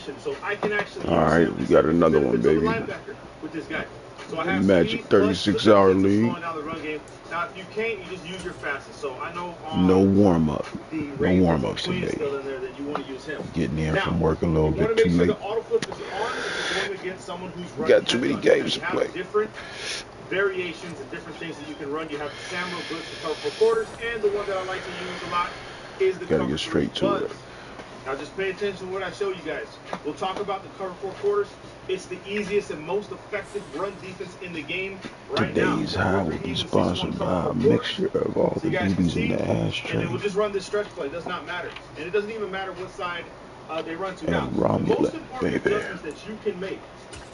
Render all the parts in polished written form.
position, so I can actually All right, we got another one, baby. linebacker with this guy. So I have Magic speed, 36-hour league. slowing down the run game. Now, if you can't, you just use your fastest. So I know no warm up, no warm ups today. Still in there, that you want to use him. Getting in from work a little bit too late. The auto flip is on if you're going against someone who's running. Got too many games to play. Different variations and different things that you can run. You have the Samuel Blitz to cover 4 quarters, and the one that I like to use a lot is the Gotta get straight to it. Now just pay attention to what I show you guys. We'll talk about the cover 4 quarters. It's the easiest and most effective run defense in the game right now. Today's high will be sponsored by a mixture of all the DBs in the ashtray. And we'll just run this stretch play. It does not matter. And it doesn't even matter what side they run to. And now, the most important adjustments that you can make,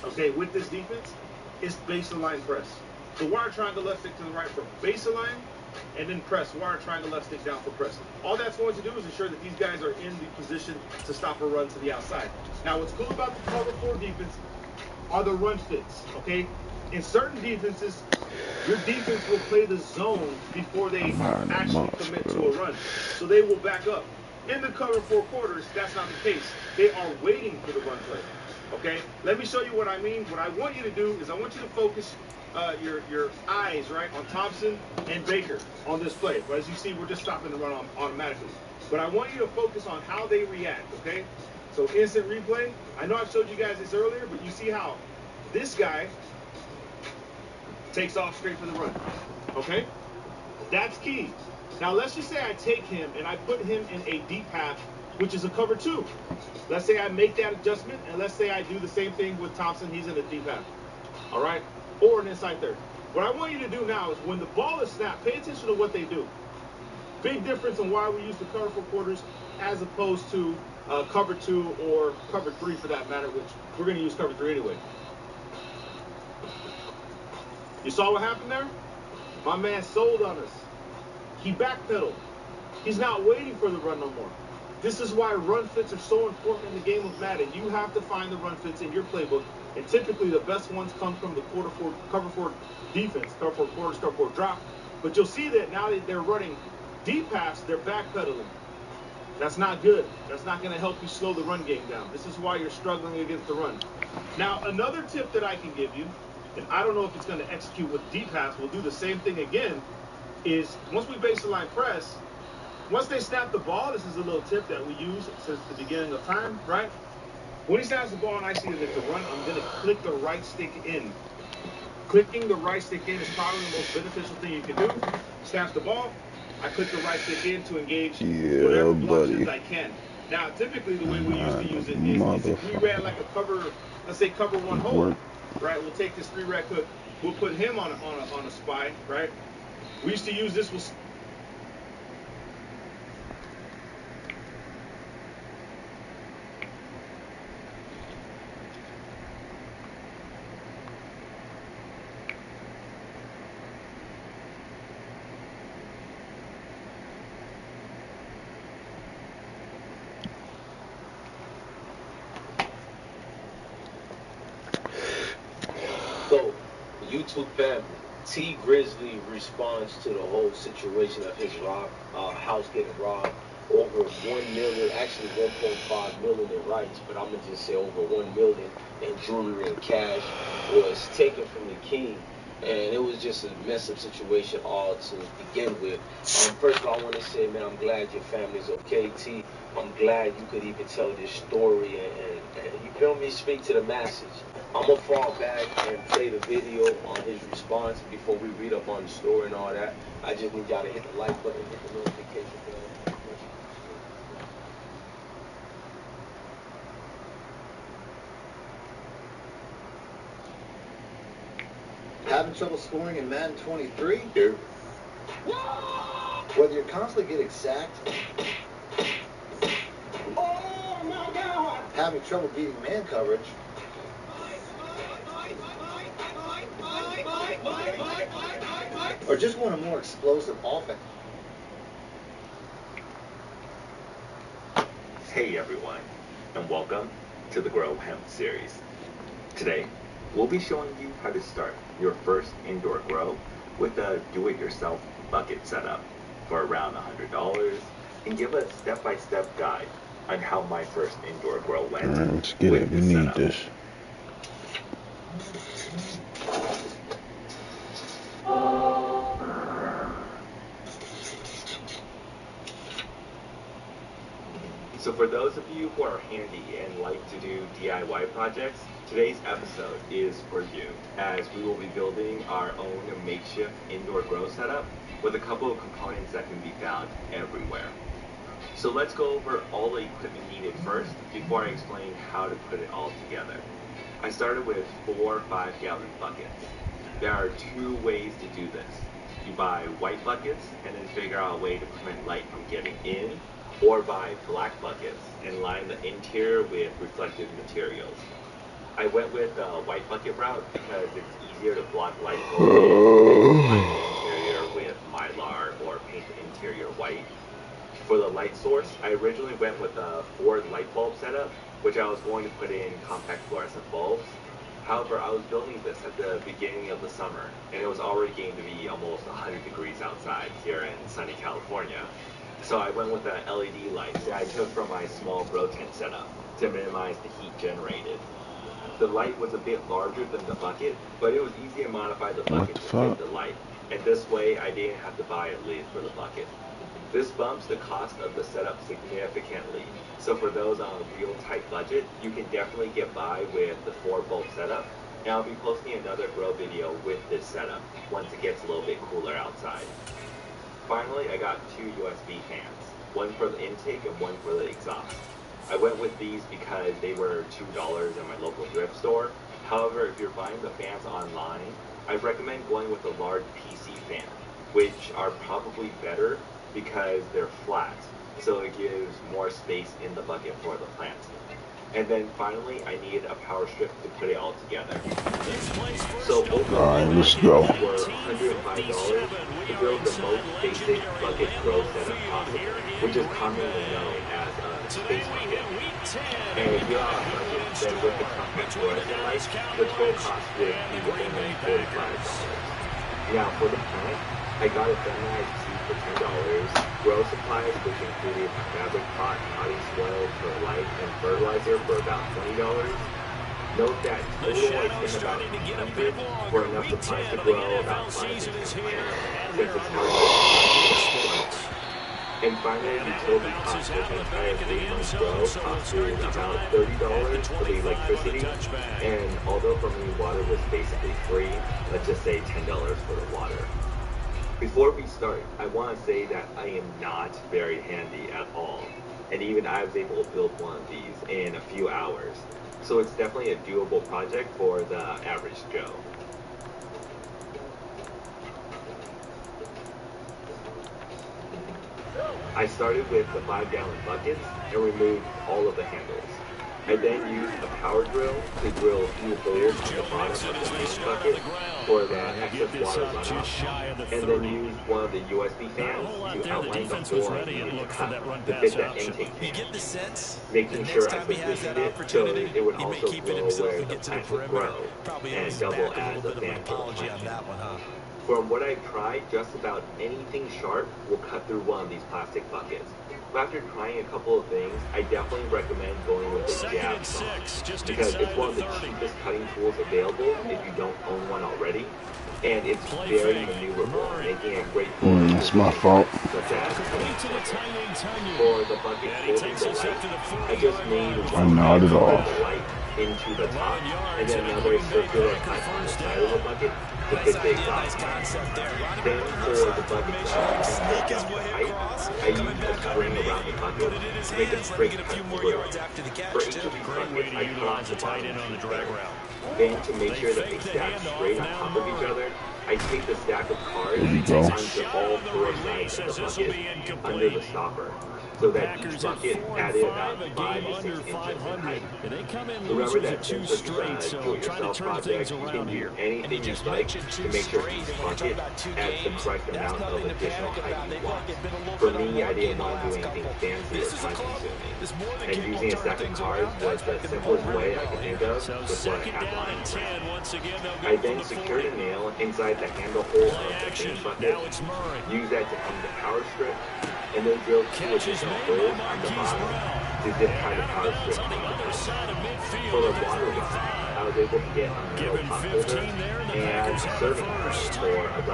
okay, with this defense is base the line press. The wire triangle left stick to the right for base the line, and then press, wire triangle left stick down for press. All that's going to do is ensure that these guys are in the position to stop a run to the outside. Now, what's cool about the cover 4 defense are the run fits, okay? In certain defenses, your defense will play the zone before they actually commit to a run. So they will back up. In the cover 4 quarters, that's not the case. They are waiting for the run play, okay? Let me show you what I mean. What I want you to do is I want you to focus your eyes, right, on Thompson and Baker on this play. But as you see, we're just stopping the run automatically. But I want you to focus on how they react, okay? So instant replay. I know I've showed you guys this earlier, but you see how this guy takes off straight for the run, okay? That's key. Now, let's just say I take him and I put him in a deep half, which is a cover 2. Let's say I make that adjustment, and let's say I do the same thing with Thompson. He's in a deep half, all right? Or an inside third. What I want you to do now is when the ball is snapped, pay attention to what they do. Big difference in why we use the cover 4 quarters as opposed to cover 2 or cover 3 for that matter, which we're going to use cover 3 anyway. You saw what happened there? My man sold on us. He backpedaled. He's not waiting for the run no more. This is why run fits are so important in the game of Madden. You have to find the run fits in your playbook. And typically the best ones come from the cover 4 defense, cover 4 quarters, cover 4 drop. But you'll see that now that they're running deep halves, they're backpedaling. That's not good. That's not going to help you slow the run game down. This is why you're struggling against the run. Now, another tip that I can give you, and I don't know if it's going to execute with deep halves, we'll do the same thing again, is once we baseline press, once they snap the ball, this is a little tip that we use since the beginning of time, right? When he snaps the ball and I see that it's a run, I'm going to click the right stick in. Clicking the right stick in is probably the most beneficial thing you can do. Snaps the ball, I click the right stick in to engage whatever blocks I can. Now, typically the way we used to use it is if we ran like a cover, let's say cover 1 hole, right? We'll take this 3-rec hook, we'll put him on a spy, right? We used to use this with YouTube family, T Grizzly responds to the whole situation of his house getting robbed. Over 1 million, actually 1.5 million in rights, but I'm gonna just say over 1 million in jewelry and cash was taken from the king. And it was just a mess up situation all to begin with. First of all, I want to say, man, I'm glad your family's okay, T. I'm glad you could even tell this story and you feel me, speak to the masses. I'm going to fall back and play the video on his response before we read up on the story and all that. I just need y'all to hit the like button, hit the notification bell. Having trouble scoring in Madden 23? Yeah. Whether you're constantly getting sacked, having trouble beating man coverage, or just want a more explosive offense. Hey everyone, and welcome to the Grow Hemp series. Today, we'll be showing you how to start your first indoor grow with a do-it-yourself bucket setup for around $100 and give a step-by-step guide on how my first indoor grow went. Alright, let's get it. We need this. So for those of you who are handy and like to do DIY projects, today's episode is for you, as we will be building our own makeshift indoor grow setup with a couple of components that can be found everywhere. So let's go over all the equipment needed first before I explain how to put it all together. I started with 4 5-gallon buckets. There are 2 ways to do this. You buy white buckets and then figure out a way to prevent light from getting in, or buy black buckets and line the interior with reflective materials. I went with the white bucket route because it's easier to block light from line the interior with mylar or paint the interior white. For the light source, I originally went with a 4 light bulb setup, which I was going to put in compact fluorescent bulbs. However, I was building this at the beginning of the summer, and it was already getting to be almost 100 degrees outside here in sunny California. So I went with the LED lights that I took from my small grow tent setup to minimize the heat generated. The light was a bit larger than the bucket, but it was easy to modify the bucket to fit the light, and this way I didn't have to buy a lid for the bucket. This bumps the cost of the setup significantly, so for those on a real tight budget, you can definitely get by with the 4 bulb setup, and I'll be posting another grow video with this setup once it gets a little bit cooler outside. Finally, I got 2 USB fans, one for the intake and one for the exhaust. I went with these because they were $2 at my local thrift store. However, if you're buying the fans online, I recommend going with a large PC fan, which are probably better because they're flat, so it gives more space in the bucket for the plant. And then finally, I needed a power strip to put it all together. So overall, let's go. were $105 to build the most basic bucket grow setup possible, which is commonly known as a space bucket. And if you're on a budget, then with the compact fluorescent lights, the total cost would be only $45. Now for the plant, I got a feminized seed for $10, grow supplies, which included fabric pot, potting soil, perlite, and fertilizer for about $20. Note that total I spent about $100 for enough supplies to grow about 5 to 10 plants, since it's hard to. And finally, utility costs for the entire 3-month grow costed about $30 for the electricity, and although for me water was basically free, let's just say $10 for the water. Before we start, I want to say that I am not very handy at all, and even I was able to build one of these in a few hours, so it's definitely a doable project for the average Joe. I started with the 5-gallon buckets and removed all of the handles. I then used a power drill to drill a few holes on the bottom of the main bucket for the excess water runoff, and then used one of the USB fans to outline the hole I needed to cut to fit the intake fan, making sure I positioned it so it would also blow where the plant would grow and double as a fan for the plant. From what I've tried, just about anything sharp will cut through one of these plastic buckets. But after trying a couple of things, I definitely recommend going with the jab saw, because it's one of the cheapest cutting tools available if you don't own one already, and it's very maneuverable, making it great for it's my fault. Such as for the bucket holding the light, I just made one not at all. the light into the top, and then another circular cut on the side of the bucket to fit the exhaust. Then for the bucket height, I used a string around the bucket to make a straight cut through. For each of these buckets, I cut off the bottom two. Then to make sure that they stack straight on top of each other, I take the stack of cards onto all 4 sides of the bucket under the stopper, so that each bucket added about 5 to 6 inches in height. Remember that since this is a do-it-yourself project, you can do anything you like to make sure each bucket adds the correct amount of additional height you want. For me, I didn't want to do anything fancy or time-consuming, and using a stack of cards was the simplest way I could think of with what I had lying around. I then secured a nail inside the handle hole of the main bucket, used that to hang the power strip, and then drilled 2 additional holes on the bottom to dip kind of power strip for the water run. I was able to get a metal pot holder and serving pot for $1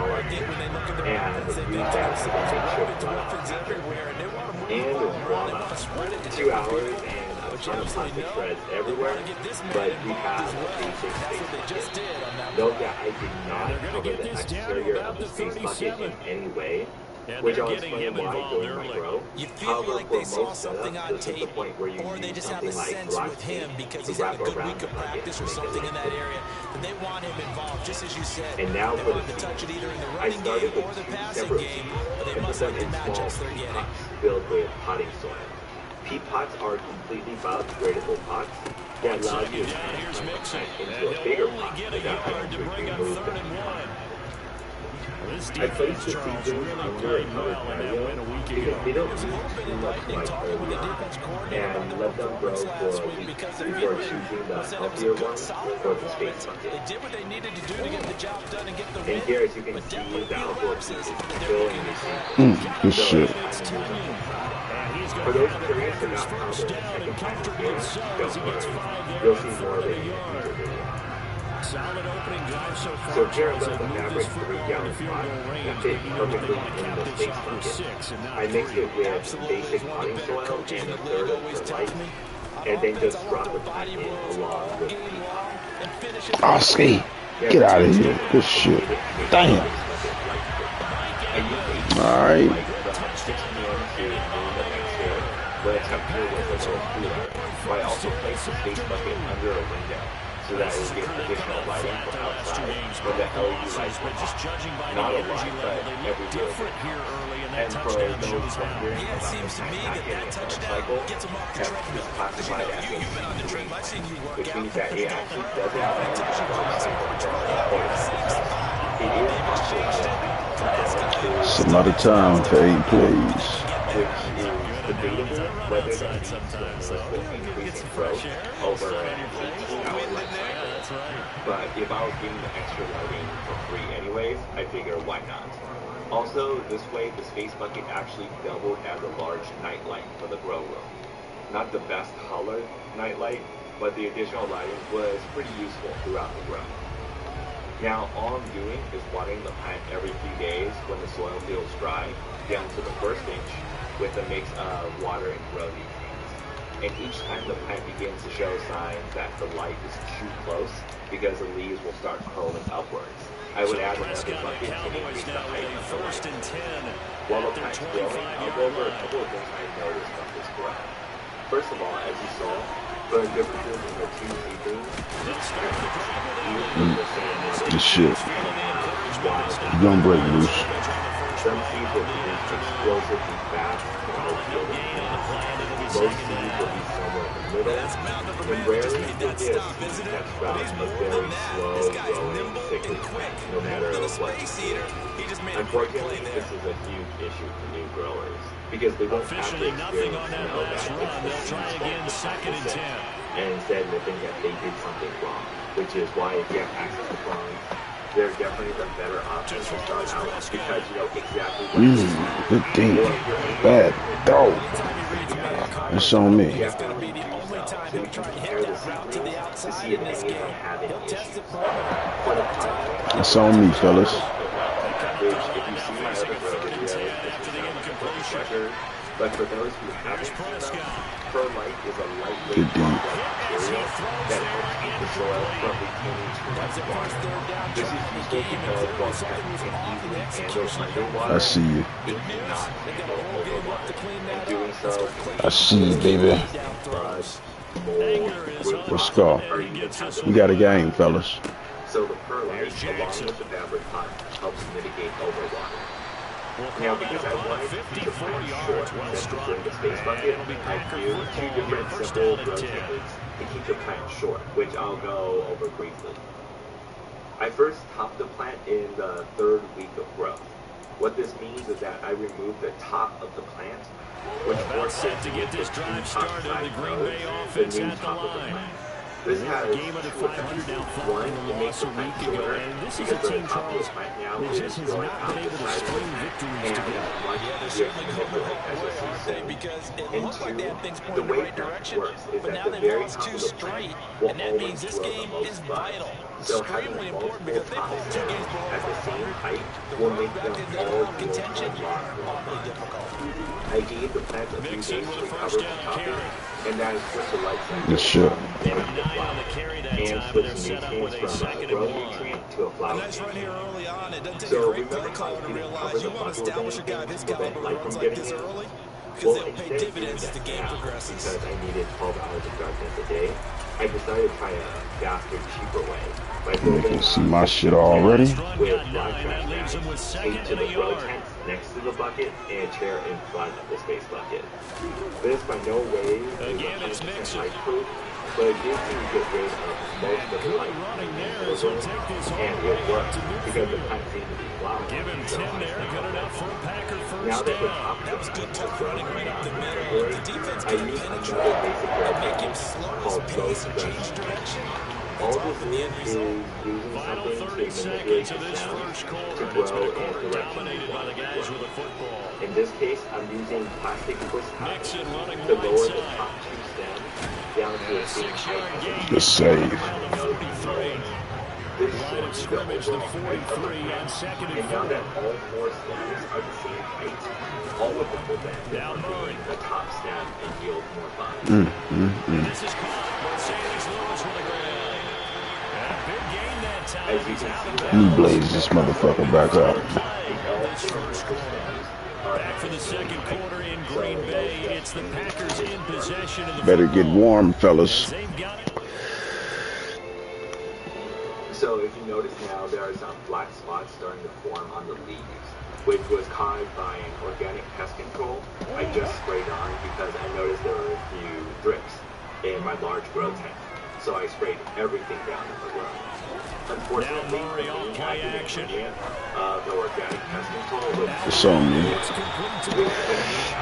and use that to make sure to run. And voila, 2 hours and a ton of plastic shreds everywhere, but we have a basic space bucket. Note that I did not cover the exterior of the space bucket in any way, which I'll explain why during my grow. However, for most setups, this is the point where you use something like rock tape to wrap around the bucket to make it look good. And now for the seeds. I started with 2 separate seeds and put them in small peat pots filled with potting soil. Peat pots are completely biodegradable pots that allow you to transplant the plant into a bigger pot without having to remove the peat pot. I placed the seedlings under a covered patio because they don't need too much light early on, and let them grow for a week before choosing the healthier ones for the space bucket. And here, as you can see, the outdoor peat is filling the seedlings. Good shit. For those curious about how the second plant begins, don't worry. You'll see more of it in a future video. So here I left the fabric 3-gallon pot that fit perfectly in the space bucket. I mixed it with basic potting soil and a third of perlite, and then just drop the plant in along with peat. Oh, ski. Get out of here. Good shit. Damn. Alright. When the temperature was a little cooler, so I also placed the space bucket under a window so that it would get additional lighting from outside when the LED lights were off. Not a lot, but every little bit. And for those wondering about the plant not getting a water cycle, that is classified as a C3, which means that it actually doesn't have a water cycle. It is possible Some other time for 8 plays. which is debatable whether the leads will increase in growth over an 18-hour life cycle. But if I was getting the extra lighting for free anyways, I figure why not. Also, this way the space bucket actually doubled as a large nightlight for the grow room. Not the best colored nightlight, but the additional lighting was pretty useful throughout the grow. Now, all I'm doing is watering the plant every few days when the soil feels dry, down to the first inch, with a mix of water and grow nutrients. And each time the plant begins to show signs that the light is too close, because the leaves will start curling upwards, I would add another bucket to increase the height of the light. While the plant's growing, I'll go over a couple of things I noticed from this grow. First of all, as you saw, the differences in the 2 seedlings, Good shit. You gonna break loose. some seeds will be explosively fast and low-yielding plants. Most seeds will be somewhere in the middle, and rarely you'll get a seed that sprouts a very slow-growing, sickly plant, no matter what you do. Unfortunately, this is a huge issue for new growers, because they won't have the experience to know that it's the seed's fault to set, and instead will think that they did something wrong, which is why if you have access to clones, they're definitely the better option to start out because you know exactly what to do. Good thing. Bad dog. It's on me. You have to really do so you can compare the seedlings to see if any of them have any issues. For the plant, It's on me, fellas. which if you see my other grow videos, this is not record. But for those who haven't seen them, perlite is a lightweight rock-like material that helps keep the soil from retaining too much water. This is useful because while plants can easily handle underwater, I see you. it cannot handle overwater. In doing so, I see you, baby. rust, mold, root What's rot, up? or even types We got a game, fellas. So the perlite, along with the fabric pot, helps mitigate overwater. Now, because I wanted to keep the plant short just to bring the space bucket, I do 2 different simple grow techniques to keep the plant short, which I'll go over briefly. I first top the plant in the 3rd week of growth. What this means is that I remove the top of the plant, which forces it to get this drive started. The new top of the plant. This has game under 500 now following one, the it makes loss the a plant week ago, shorter and this is because a team, the top of the Charles, plant now that is just has growing not out been the able to side of the string plant, victories and together. much Yeah, they're easier to certainly hitting the manipulate, wrong as way, you'll see aren't they? soon. Because it And looked like two, they had things the pointing in the way right that direction, works is but that now the they've very lost top 2 of the plant straight, will and that always means this grow the game most is buzz. vital, So having extremely important, multiple because they top fall 2 games stems below at the same 500. height The will road make back them into all playoff yield contention, a lot more awfully buzz. difficult. I gave the plant a few Mixon days with to a recover first from down chopping, carry. and that is what the light Good cycle shit. They were from 9 on the flower, carry that and time, and switch they're the set up with nutrients a from a second grow and 1. nutrient to a A flower nice run here nutrient. early on. It doesn't take a So great play remember how I caller to didn't realize cover you the want to bucket with establish a guy anything of his to prevent caliber who light runs from like getting this in? early, because Well, they'll pay instead of doing dividends as that the game now, progresses. because I needed 12 hours of darkness a day, I decided to try a faster, cheaper way by You building can see my shit already. with dry That trash leaves him bags with second taped to and a the grow yard. tent next to the bucket and a chair in front of the space bucket. This by no way is Again, it's 100% Mixon. light proof, but it gives me a good rid of most of the Good light running coming there into as the he'll room, take this all and the way it up worked to because the midfield. plant seemed to be flowering. Give him So 10 I there, stepped good up enough for a Packer now first that the down. top That was good tough running right up the middle. good, The defense I couldn't used penetrate another basic grow and make him technique slow his called low pace and stress change technique. direction. All It's this often the is end result. using Final something 30 to seconds manipulate the of this stem first to quarter, and it's been grow a in quarter the direction dominated you by want the it to guys grow. with the football. In this case, I'm using plastic twist ties Mixon running to lower the wide top side. 2 stems down to And the a same 6-yard height as gain. Good save. Around the 43. This Line of shortens the scrimmage, the overall height of the 43 plant, on second and and now 4. that all 4 stems are the same height, all of them will benefit Now from Murray. being the top stem and yield more buzz. And this is caught by St. Louis with a grab. And a big gain that time. As you He's can out see, of that Let me bounds. blaze this motherfucker back up. Play of this first quarter. Back for the second quarter in Green Bay. It's the Packers in possession of the Better get football. warm, As fellas. they've got it. So if you notice now, there are some black spots starting to form on the leaves, which was caused by an organic pest control I just sprayed on because I noticed there were a few drips in my large grow tent. So I sprayed everything down in the row. Unfortunately, Now Murray the on main play active action. ingredient of the organic pest control was It's on me. It's complete to the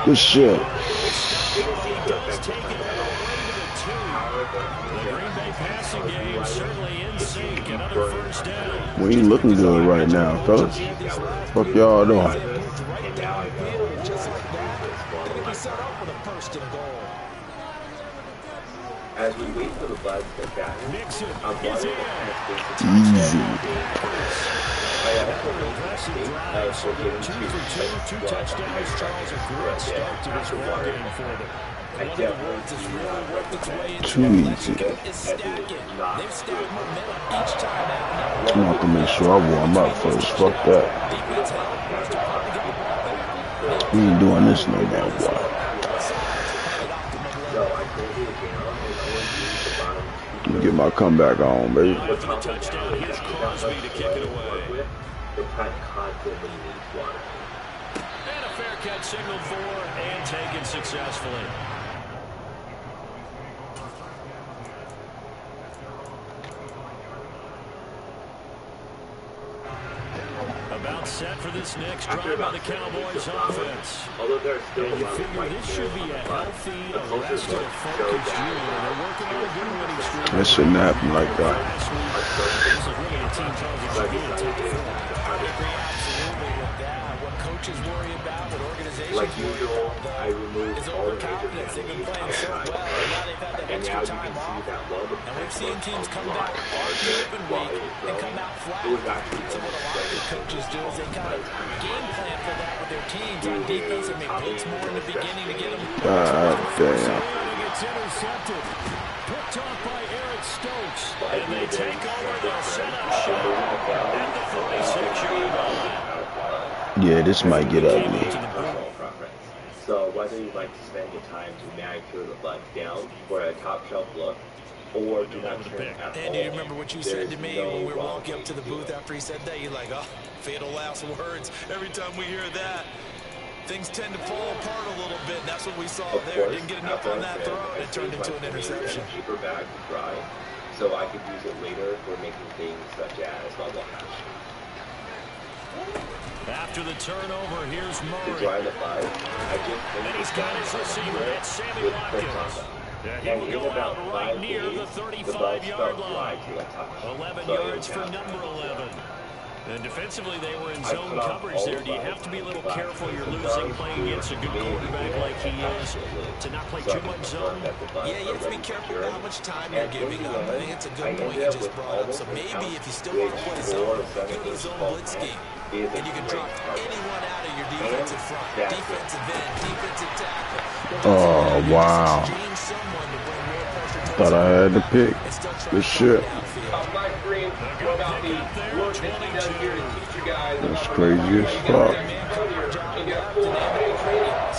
Good shit. didn't seem to does affect take the it plant all at the way to the 2. all. However, The Green Bay passing game certainly in sync. Another first down. We ain't looking good right now, fellas. Fuck y'all doing? and now I know Just like that, swallow they my can set pride. up with a first and goal. As we wait for the buzz to back, Mixon I'm is wanting in. to Easy. I also made the Impressive mistake drive. of So they're forgetting 2 to for 2, 2 touchdowns. Charles, a great start to this ball game for them. I One of the definitely words that's really worked its way into Too their easy. lexicon is stacking. They've stacked momentum each time out. I want to make sure I warm up first. Fuck that. Defense held most department to get the ball back. We ain't doing this no more, boy. So I pulled it down and only used the bottom Let me get my comeback on, baby. For the touchdown, here's Crosby to kick it away. The plant constantly needs water. And a fair catch signaled for and taken successfully. About set for this next drive by the Cowboys offense. Although there's still a And you lot of figure white this hairs should be on the a butt, healthy, the closer rested, look focused shows unit. that They're working on a good winning streak. That shouldn't happen like that. Last week, this is really a team Charles that should be in top four. I agree absolutely with that. What coaches worry about, what organizations like worry usual, about, I removed is all the major overconfidence. They've been playing so outside well, and now they've had that and extra now you time can see off. that while the And we've seen teams come back larger off the open while week it was and come growing, out flat. it was actually So what a lot of good coaches do is they kind of game plan for that with their teams on defense and they blitz more in the beginning to get them. God damn. And it's intercepted. Picked off by Eric Stokes. And they take over. They'll set up shop at the 46-yard line. Yeah, this might get ugly. personal preference. So whether you like to spend your time to manicure the buds down for a top shelf look, or do not trim at all. And do you remember what you said to there's me no when we were wrong walking way up to the do booth it. after he said that? You're like, oh, fatal last words. Every time we hear that, things tend to fall apart a little bit. And that's what we saw Of there. course, Didn't get enough after on I that trim, throw, I and it turned save into my an fingers in interception. a paper bag to dry, so I could use it later for making things such as bubble hash. After the turnover, here's To Murray. dry the buds, I just And he's got his receiver. That's Sammy with Watkins. clips on them. He will go out right near the 35-yard line. 11 yards for number 11. And defensively, they were in zone coverage there. Do you have to be a little careful? You're losing playing against a good quarterback like he is to not play too much zone? Yeah, you have to be careful about how much time you're giving up. I think it's a good point you just brought up. So maybe if you still want to play zone, go to the zone blitz scheme. And you can drop anyone out of your defensive front. Defensive end, defensive tackle. Oh, wow. Thought I had to pick. Good shit. That's crazy as fuck.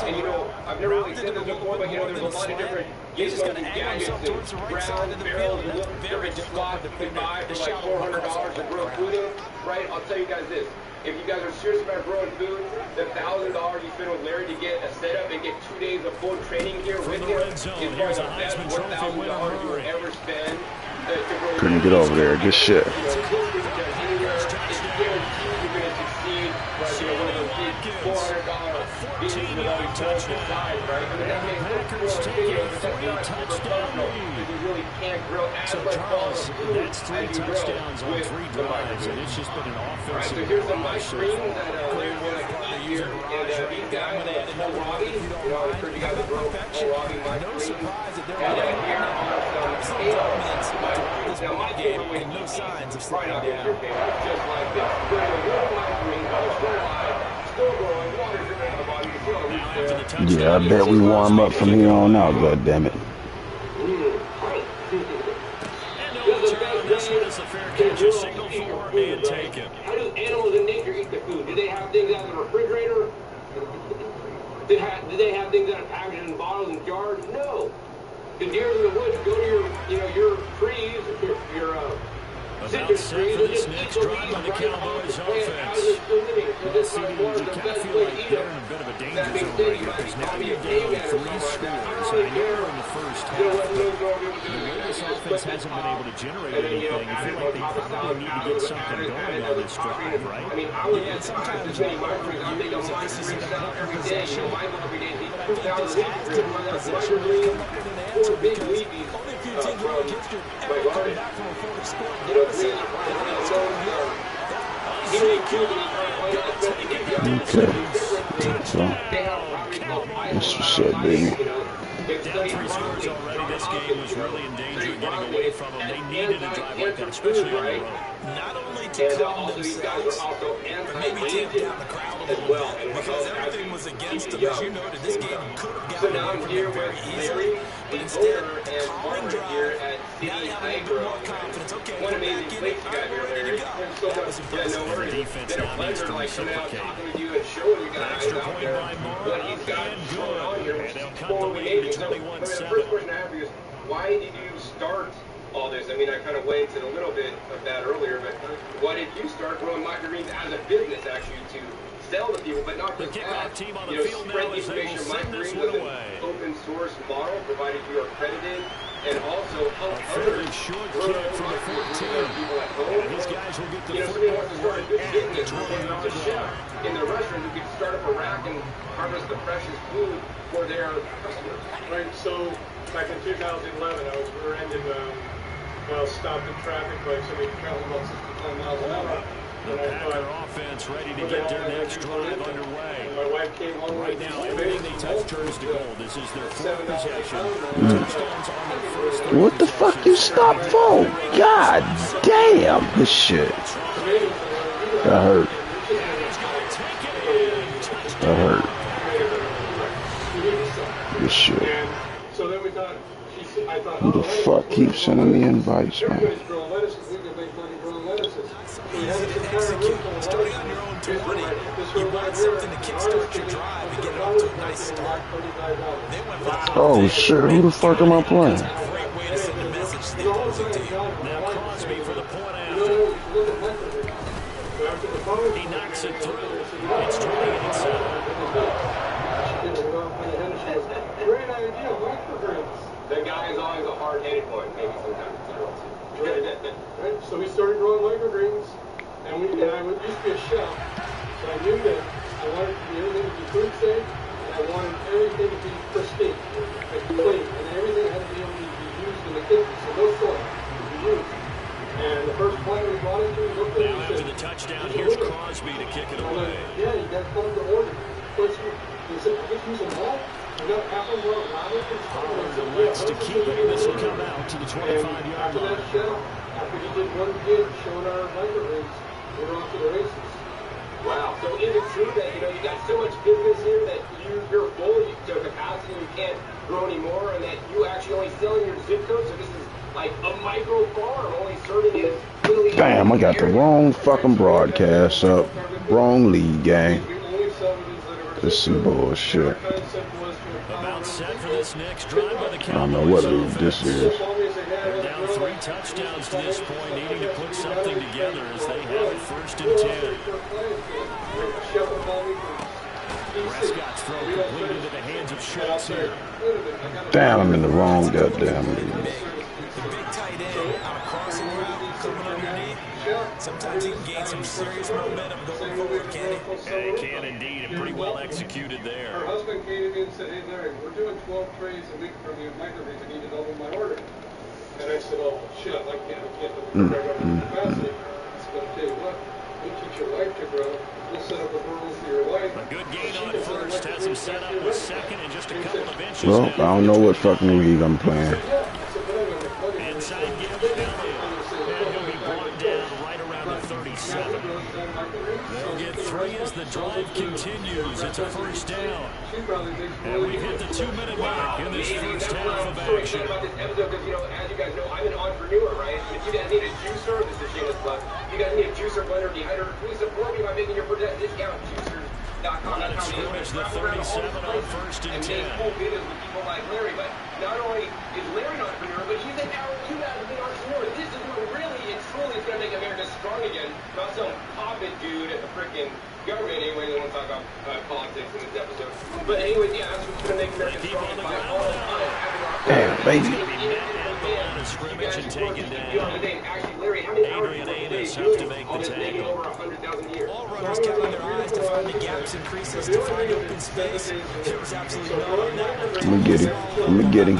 And you know, I've never really said this before, but you know, there's a lot of different gizmos and gadgets and round barrels and different slots that we buy for like $400 to grow food in, right? I'll tell you guys this. If you guys are serious about growing food, the $1,000 you spend with Larry to get a setup and get 2 days of full training here with him is probably the best $1,000 you will ever spend. Couldn't get over there. Good shit. So, Charles, that's 3 touchdowns on 3 drives, and it's just been an offensive. So here's some nice screens that Larry wanted to come here, and these guys, Paul Robbie, you know, I'm sure you guys have grown Paul Robbie, my screens, and here are some dominance now my favorite and no signs of slowing down. Just like this. Yeah, I bet we warm up from here on out, goddammit. This one is a fair catch, a signal for and take it. How do animals in nature eat the food? Do they have things out of the refrigerator? Do they have things that are packaged in bottles and jars? No. The deer in the woods go to your trees, your citrus trees, and just eat the leaves by the Cowboys offense. This is one of the best ways to eat them. A bit of a danger zone right here because now you're down 3 scores. I know in the first half, the way this offense hasn't been able to generate anything, you feel like they probably need to get something going on this drive, right? Yeah, sometimes this is an important possession. But I think this has to be a possession really come up with an answer because only a few teams in history ever come back from a fourth score. Okay. So, that's what's up, baby. Down 3 scores already. This game was really in danger of getting away from them. They needed a drive like that, especially on the road. Not only to calm themselves, but maybe tamp down the crowd a little bit, because everything was against them. As you noted, this game could have gotten away from them very easily, but instead, calming drive, now they have a little bit more confidence. Okay, we're back in it, we're ready to go. That was impressive. The defense now needs to reciprocate. An extra point by Morrow, and good. And they'll cut the lead to 21-7. The first question I have is, why did you start all this? I mean, I kind of went into a little bit of that earlier, but why did you start growing microgreens as a business, actually, to sell to people, but not just that? Spread the information of microgreens as an open source model, provided you are accredited, and also help others grow from the 14 people at home. These guys will get the somebody wants to start a good business, a chef in their restaurant who can start up a rack and harvest the freshest food for their customers. Right, so back in 2011, I was rear-ended, stopped in traffic by somebody traveling about 65 miles an hour. The Packer offense ready to get their next drive underway. My wife came home right now, everything they touch turns to gold. This is their 4th possession. Touchdowns on their first 3 What the fuck you stopped for? God damn, this shit. That hurt. That hurt. This shit. So then we thought, I thought, who the fuck keeps sending me invites, man? everybody's growing lettuces. We can make money growing lettuces. So we have this entire room full of starting on your own 20, you want something to kickstart your drive and get it off to a nice start. They went for Oh shit, who the fuck am I playing? That's a great way to send a message to the opposing team. Now Crosby for the point after. He knocks it through. It's 28-7. Great idea, microgreens. The guy is always a hard-headed one, maybe sometimes it's Right, so we started growing microgreens, and I used to be a chef, so I knew that I wanted everything to be food safe, and I wanted everything to be pristine, like clean, and everything had to be so no sort. And the first play we brought into, he looked at it. Now after the touchdown, here's Crosby to kick it away. Yeah, you got to come to order. He said, use them all. You got half of them around it. Pollard elects to keep it, and this will come out to the 25-yard line. After he did one gig showing our biker rings, we're off to the races. Wow. So is it true that, you got so much business here that you're full to capacity and you can't grow anymore, and that you actually only sell in your zip code? So this is like a micro farm only serving as literally... Damn, I got the wrong fucking broadcast up. Wrong lead, gang. This is some bullshit. About set for this next drive by the Cowboys. I don't know what league this is. They're down 3 touchdowns to this point, needing to put something together as they have it 1st and 10. Prescott's throw complete into the hands of Schultz here. Damn, I'm in the wrong goddamn league. The big tight end on a crossing route coming underneath. Sometimes he can gain some serious momentum going forward, can he? Yeah, he can indeed, and pretty well executed there. Her husband came to me and said, hey Larry, we're doing 12 trays a week from you microwaves. I need to double my order. And I said, oh shit, I can't get the capacity. I said, I'll tell you what, we'll teach your wife to grow. We'll set up a burrow for your wife. A good gain on first, has him set up with second and just a couple of inches. Well, I don't know what fucking league I'm playing. Inside give to Elliott. And he'll be brought down right around the 37. They'll get 3 as the drive continues. It's a 1st down. And we've hit the 2-minute mark in this first half of action. About this episode because, as you guys know, I'm an entrepreneur, right? If you guys need a juicer, this is Shayna's Club. If you guys need a juicer, blender, dehydrator, please support me by making your discount juicers.com. Let it scrimmage the 37 on 1st and 10. And cool videos with people like Larry, but not only is Larry an entrepreneur, but he's an hour 2 out of being an entrepreneur. This is what really and truly is going to make America strong again. Not some poppin' dude at the freaking government. Anyway, they want to talk about politics in this episode. But anyways, yeah, that's what's going to make America strong by all time. Damn, baby. Scrimmage and taken down. Actually, Larry, how many hours Adrian Anis has to make the tackle. Over 100,000 years. All runners counting their eyes to find the gaps and creases, to find open space. There was absolutely no one there. I'm gonna get him. I'm gonna get him.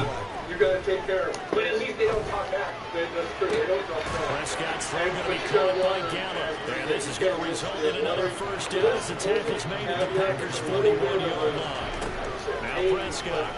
You gotta take care of it. But at least they don't talk back. That's true. They don't talk back. Prescott's throw going to be caught by Gallup. And this is going to result in another 1st down as the tackle's made at the Packers' 41-yard line. Now Prescott.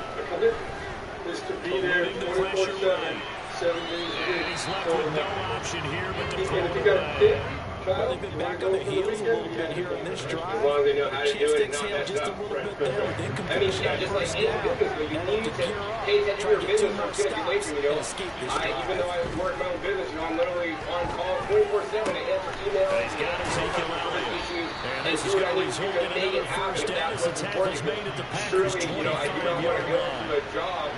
Is to be there 24/7, 7 days a week. And he's left with no option here but to throw If you it got a away. kid, Well, child, they've been back on the heels a little bit here in this drive. As long as they know how to do Chance to it and not exhale mess just a up. little bit there with I mean, incompletion yeah, on just like first any down. business, but you Now need to to gear up, pay attention to try your to get business. 2 I'm more going to be late stops from and escape this even though drive. I work my own business, I'm literally on call 24/7 to answer emails. He's got Ezekiel Elliott. And this is going to result in another 1st down as the tackle's made at the Packers' 25-yard line. A job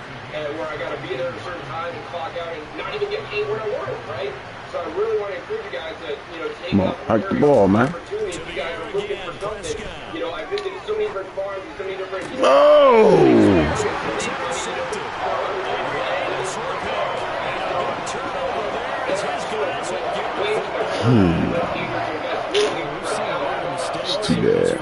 where I got to be there at a certain time and clock out and not even get paid when I work, right? So I really want to encourage you guys to, take Come on, up hike the ball, man. opportunities. If you guys are looking for something, I visited so many different farms and so many different. It's too bad.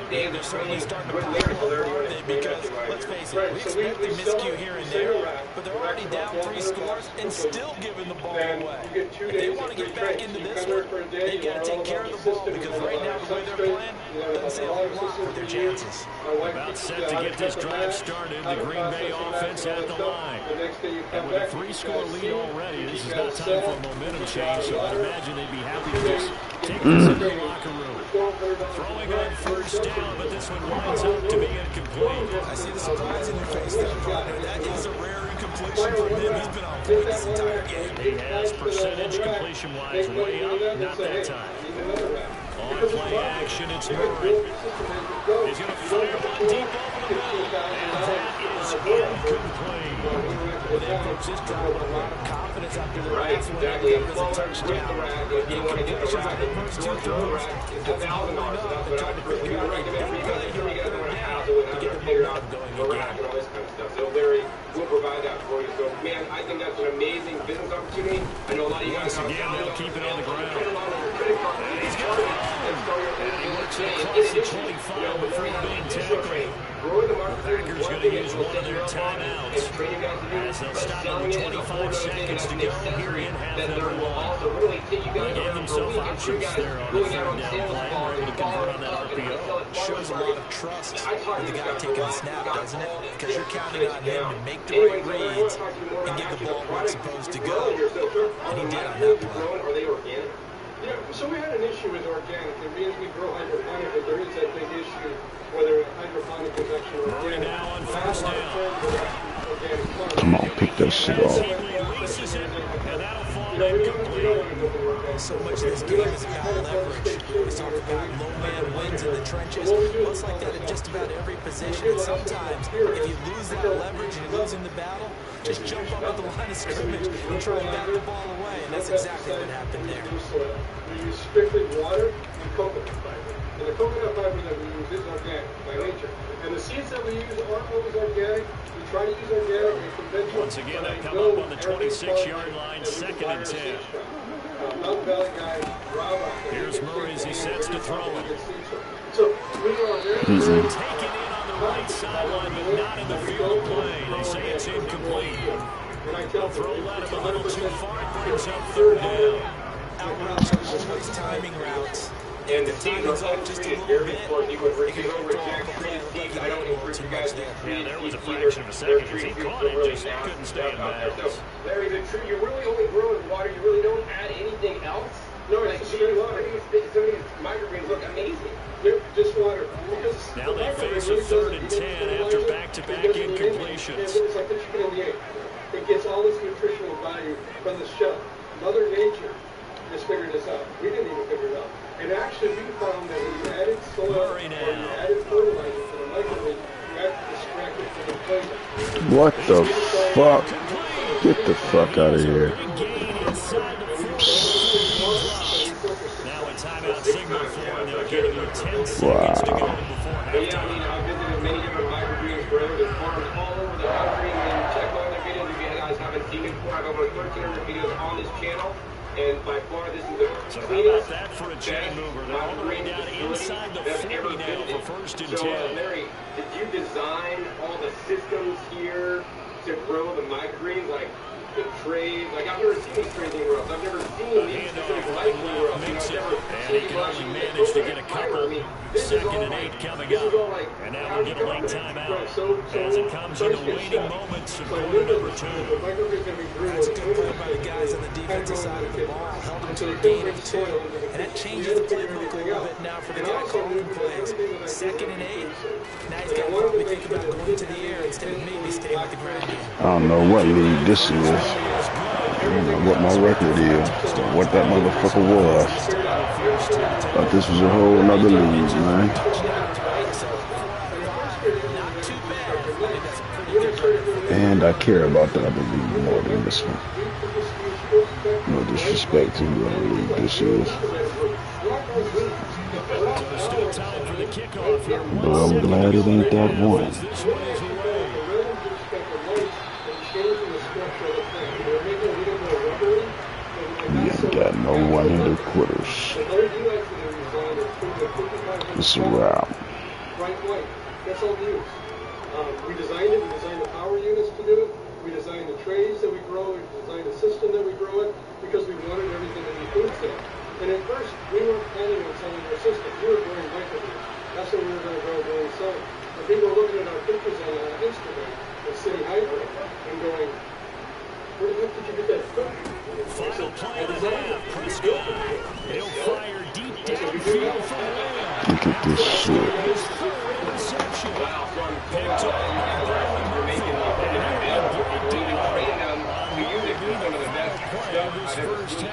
They're certainly starting to push forward because, let's face it, we expect the miscue here and there, but they're already down 3 scores and still giving the ball away. If they want to get back into this one, they got to take care of the ball because right now the way they're playing doesn't say a whole lot with their chances. About set to get this drive started, the Green Bay offense at the line. And with a 3-score lead already, this is not time for a momentum change, so I'd imagine they'd be happy to just take this in their locker room. Throwing on 1st down, but this one winds up to be incomplete. I see the surprise in your face there, partner. That is a rare incompletion for him. He's been on point this entire game. He has percentage completion-wise way up, not that time. On play action, it's Murray. He's going to fire one deep over the middle, and that is incomplete. Well, they approach this drive with a lot of confidence after their last one ended up as a touchdown. The incompletions on the first 2 throws have followed up and tried to figure out a big play here on 3rd down to get the momentum going again. So Larry, we'll provide that for you. So, man, I think that's an amazing business opportunity. I know a lot of you guys Once again, they'll keep it on the ground. He's got it. He works it across the 25 before being tackled. Packers going to use one of their timeouts as they'll stop with 25 seconds to go here in half number one. They gave themselves options there on the third down play. Were able to convert on that RPO. Shows a lot of trust in the guy taking the snap, doesn't it? Because you're counting on him to make the right reads and give the ball where it's supposed to go. And he did on that play. Yeah, so we had an issue with organic. It means we grow hydroponic, but there is that big issue whether hydroponic is actually organic. Now on first down. Come on, pick that shit off. So much of this game is about leverage. We talk about low man wins in the trenches. Well, it's like that in just about every position. And sometimes, if you lose that leverage and you're losing the battle, just jump up at the line of scrimmage and try and bat the ball away. And that's exactly what happened there. We use strictly water and coconut fiber. And the coconut fiber that we use is organic by nature. And the seeds that we use are always organic. We try to use organic and conventional. Once again, they come up on the 26-yard line, 2nd and 10. Mountain Valley guy, Rob. Here's Murray as he sets to throw it. So we are very Taken in on the right sideline, but not in the field of play. They say it's incomplete. They'll throw that a little too far. It brings up 3rd down. Out routes are always timing routes. And the timing's off just a little bit. It can go I don't encourage you guys to yeah, there was a fraction of a second as he caught it, just couldn't stay in bounds. So, Larry, is it true you really only grow in water? You really don't add anything else? No, it's just straight water. Some of these microgreens look amazing. They're just water. Now they face a 3rd and 10 after back-to-back incompletions. It's like the chicken and the egg. It gets all this nutritional value from the shell. Mother Nature just figured this out. We didn't even figure it out. And actually, we found that when you added soil or you added fertilizer to the microgreens, you actually distract it from the poison. What the fuck? Get the fuck out of here. Now a timeout signal for him. They're getting you 10 seconds to go before halftime. Yeah, I mean, I've visited many different microgreens growers and farms all over the country, and check all their videos if you guys haven't seen it before. I have over 1,300 videos on this channel. And by far, this is the cleanest that for a chain mover. They're all the way down inside the 40 now for 1st and 10. So, Larry, did you design all the systems here to grow the microgreens, like the trays? Like, I've never seen these trays anywhere else. I've never seen these specific lights anywhere else. Mix it, and he can only manage to get a couple. 2nd and 8 coming up. And now we'll get a late timeout as it comes in the waning moments of quarter number 2. That's a good play by the guys on the defensive side of the ball. Held them to a gain of 2. And that changes the playbook a little bit now for the guy calling plays. 2nd and 8. Now he's got to probably think about going to the air instead of maybe staying with the ground game. I don't know what league this is. I don't know what my record is. What that motherfucker was. Thought this was a whole nother league, man. And I care about the other league more than this one. No disrespect to the other league this is. But I'm glad it ain't that one. We ain't got no 100 quitters. It's a wrap. That's all we use. We designed it. We designed the power units to do it. We designed the trays that we grow. We designed the system that we grow it because we wanted everything to be food safe. And at first, we weren't planning on selling our system. We were growing microgreens. That's what we were going to grow going selling. And people were looking at our pictures on Instagram of City Hybrid and going, where the heck did you get that equipment? Final play of the half. Prescott. He'll fire deep downfield from Lamb. Look at this shit. Picked up You're making we use it for some of the best stuff I've ever seen.